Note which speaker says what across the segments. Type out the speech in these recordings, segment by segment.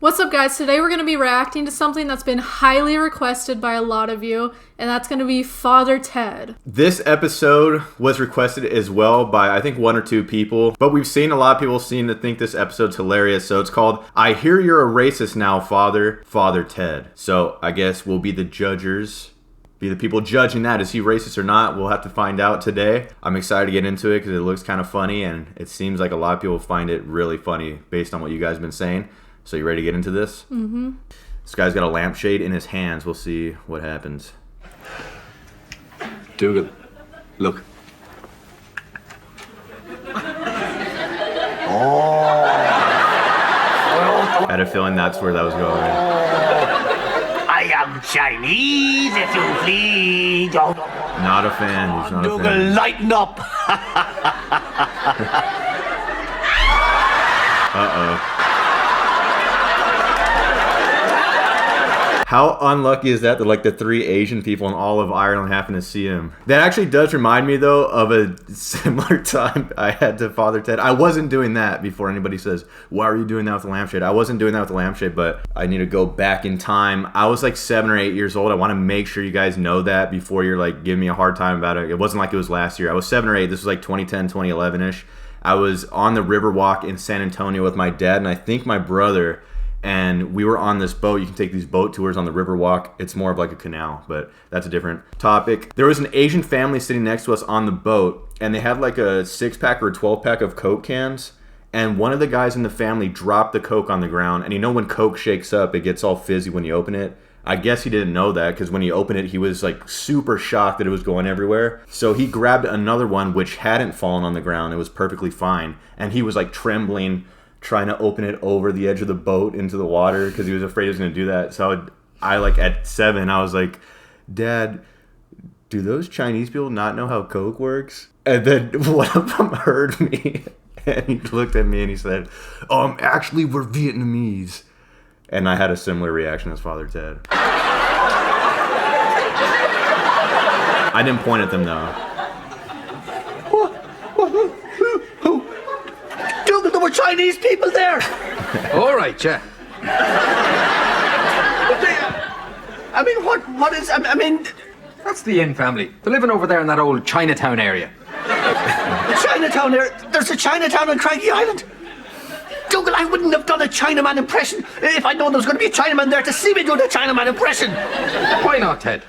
Speaker 1: What's up, guys? Today we're going to be reacting to something that's been highly requested by a lot of you, and that's going to be Father Ted.
Speaker 2: This episode was requested as well by, I think, 1 or 2 people, but we've seen a lot of people seem to think this episode's hilarious, so it's called I Hear You're a Racist Now, Father Ted. So I guess we'll be the judgers. Be the people judging that. Is he racist or not? We'll have to find out today. I'm excited to get into it because it looks kind of funny, and it seems like a lot of people find it really funny based on what you guys have been saying. So you ready to get into this? Mm-hmm. This guy's got a lampshade in his hands. We'll see what happens.
Speaker 3: Dougal, look.
Speaker 2: I had a feeling that's where that was going.
Speaker 4: I am Chinese, if you please.
Speaker 2: Not a fan. He's not a
Speaker 4: Dougal,
Speaker 2: fan.
Speaker 4: lighten up.
Speaker 2: Uh-oh. How unlucky is that like the 3 Asian people in all of Ireland happen to see him? That actually does remind me, though, of a similar time I had to Father Ted. I wasn't doing that before anybody says, why are you doing that with the lampshade? I wasn't doing that with the lampshade, but I need to go back in time. I was like 7 or 8 years old. I want to make sure you guys know that before you're like giving me a hard time about it. It wasn't like it was last year. I was 7 or 8. This was like 2010, 2011-ish. I was on the Riverwalk in San Antonio with my dad and I think my brother. And we were on this boat. You can take these boat tours on the Riverwalk. It's more of like a canal, but that's a different topic. There was an Asian family sitting next to us on the boat, and they had like a 6-pack or a 12-pack of Coke cans. And one of the guys in the family dropped the Coke on the ground. And you know when Coke shakes up, it gets all fizzy when you open it. I guess he didn't know that because when he opened it, he was like super shocked that it was going everywhere. So he grabbed another one which hadn't fallen on the ground. It was perfectly fine. And he was like trembling, trying to open it over the edge of the boat into the water because he was afraid he was going to do that. So I like at 7, I was like, Dad, do those Chinese people not know how Coke works? And then one of them heard me and he looked at me and he said, actually we're Vietnamese. And I had a similar reaction as Father Ted. I didn't point at them though.
Speaker 4: Dougal, there were Chinese people there.
Speaker 3: All right, yeah.
Speaker 4: What is, I mean...
Speaker 3: That's the Yin family. They're living over there in that old Chinatown area.
Speaker 4: Chinatown there? There's a Chinatown on Craggy Island. Dougal, I wouldn't have done a Chinaman impression if I'd known there was going to be a Chinaman there to see me do the Chinaman impression.
Speaker 3: Why not, Ted?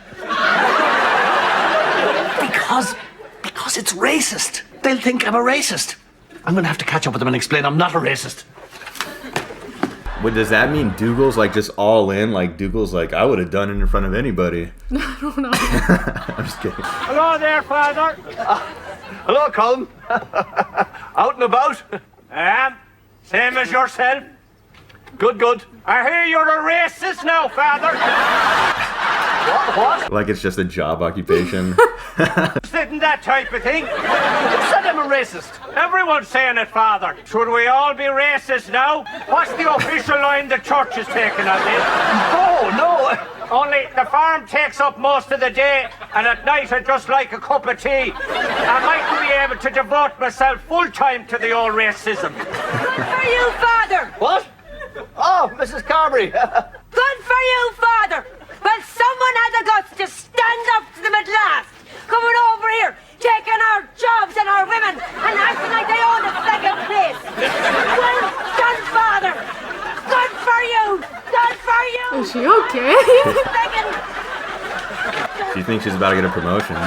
Speaker 4: Because it's racist. They'll think I'm a racist. I'm going to have to catch up with them and explain I'm not a racist.
Speaker 2: What does that mean? Dougal's like just all in? Like Dougal's like, I would have done it in front of anybody.
Speaker 1: I don't know.
Speaker 2: I'm just kidding.
Speaker 4: Hello there, Father. Hello, Colin. Out and about? I am. Same as yourself. Good. I hear you're a racist now, Father. What?
Speaker 2: Like it's just a job occupation.
Speaker 4: Isn't that type of thing? Who said I'm a racist? Everyone's saying it, Father. Should we all be racist now? What's the official line the church is taking on this? No. Only the farm takes up most of the day, and at night I just like a cup of tea. I might be able to devote myself full time to the old racism.
Speaker 5: Good for you, Father!
Speaker 4: What? Oh, Mrs. Carberry.
Speaker 5: Good for you, Father! Well, someone had the guts to stand up to them at last. Coming over here, taking our jobs and our women, and acting like they own the second place. Well done, Father! Good for you! Good for you!
Speaker 1: Is she okay?
Speaker 5: Second.
Speaker 2: She thinks she's about to get a promotion.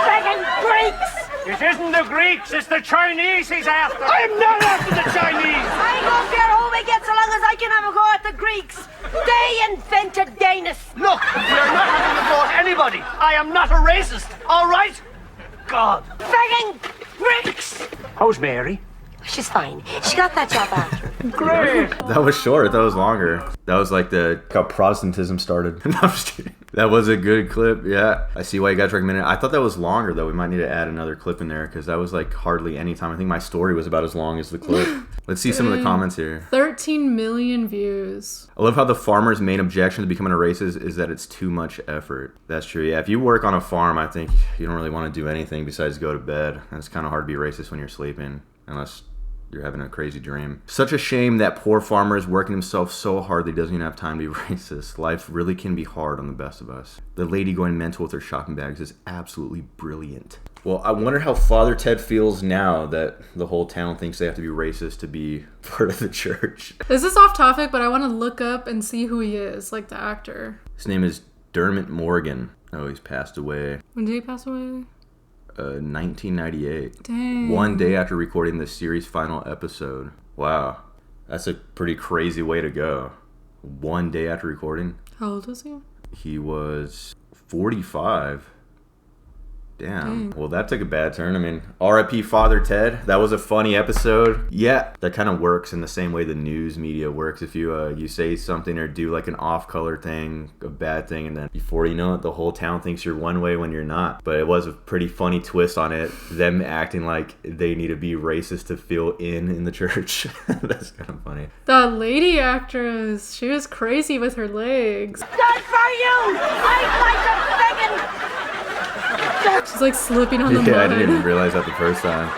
Speaker 5: Second Greeks!
Speaker 4: It isn't the Greeks, it's the Chinese he's after. I am not after the Chinese.
Speaker 5: I don't care who we get so long as I can have a go at the Greeks. They invented Danish.
Speaker 4: Look, we're not having a go at anybody. I am not a racist, all right? God.
Speaker 5: Second Greeks!
Speaker 4: How's Mary?
Speaker 5: She's fine. She got that job after.
Speaker 4: Great.
Speaker 2: That was short. That was longer. That was like how Protestantism started. No, I'm just kidding. That was a good clip. Yeah. I see why you guys recommended it. I thought that was longer, though. We might need to add another clip in there because that was like hardly any time. I think my story was about as long as the clip. Let's see some of the comments here.
Speaker 1: 13 million views.
Speaker 2: I love how the farmer's main objection to becoming a racist is that it's too much effort. That's true. Yeah. If you work on a farm, I think you don't really want to do anything besides go to bed. And it's kind of hard to be racist when you're sleeping unless you're having a crazy dream. Such a shame that poor farmer is working himself so hard that he doesn't even have time to be racist. Life really can be hard on the best of us. The lady going mental with her shopping bags is absolutely brilliant. Well, I wonder how Father Ted feels now that the whole town thinks they have to be racist to be part of the church.
Speaker 1: This is off topic, but I want to look up and see who he is, like the actor.
Speaker 2: His name is Dermot Morgan. Oh, he's passed away.
Speaker 1: When did he pass away?
Speaker 2: 1998.
Speaker 1: Dang.
Speaker 2: One day after recording the series' final episode. Wow. That's a pretty crazy way to go. One day after recording.
Speaker 1: How old was he?
Speaker 2: He was 45. Damn. Well, that took a bad turn. I mean, R.I.P. Father Ted. That was a funny episode. Yeah, that kind of works in the same way the news media works. If you say something or do like an off-color thing, a bad thing, and then before you know it, the whole town thinks you're one way when you're not. But it was a pretty funny twist on it. Them acting like they need to be racist to feel in the church. That's kind of funny.
Speaker 1: The lady actress. She was crazy with her legs.
Speaker 5: Not for you! I'd like a friggin'...
Speaker 1: She's like slipping on the mud.
Speaker 2: Yeah, I didn't even realize that the first time.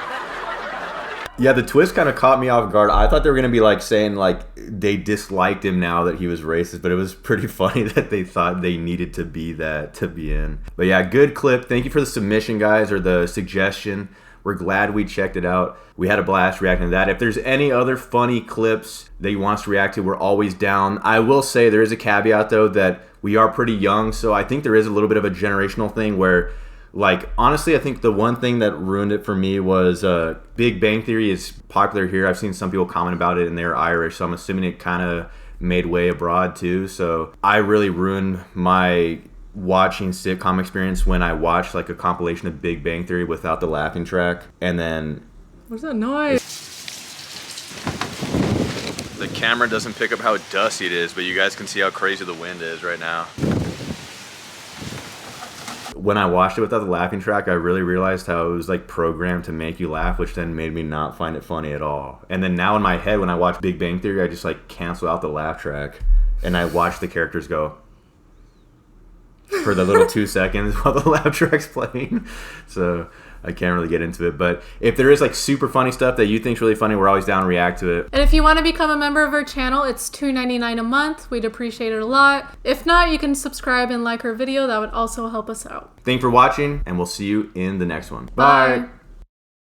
Speaker 2: Yeah, the twist kind of caught me off guard. I thought they were going to be like saying like they disliked him now that he was racist, but it was pretty funny that they thought they needed to be that to be in. But yeah, good clip. Thank you for the submission, guys, or the suggestion. We're glad we checked it out. We had a blast reacting to that. If there's any other funny clips that you want us to react to, we're always down. I will say there is a caveat, though, that we are pretty young, so I think there is a little bit of a generational thing where, like, honestly, I think the one thing that ruined it for me was Big Bang Theory is popular here. I've seen some people comment about it, and they're Irish, so I'm assuming it kind of made way abroad, too. So I really ruined my watching sitcom experience when I watched like a compilation of Big Bang Theory without the laughing track, and then
Speaker 1: What's that noise?
Speaker 2: the camera doesn't pick up how dusty it is, but you guys can see how crazy the wind is right now. When I watched it without the laughing track, I really realized how it was like programmed to make you laugh, which then made me not find it funny at all. And then now in my head, when I watch Big Bang Theory, I just like cancel out the laugh track and I watch the characters go for the little 2 seconds while the laugh track's playing. So I can't really get into it. But if there is like super funny stuff that you think's really funny, we're always down to react to it.
Speaker 1: And if you want to become a member of our channel, it's $2.99 a month. We'd appreciate it a lot. If not, you can subscribe and like our video. That would also help us out.
Speaker 2: Thanks for watching, and we'll see you in the next one. Bye.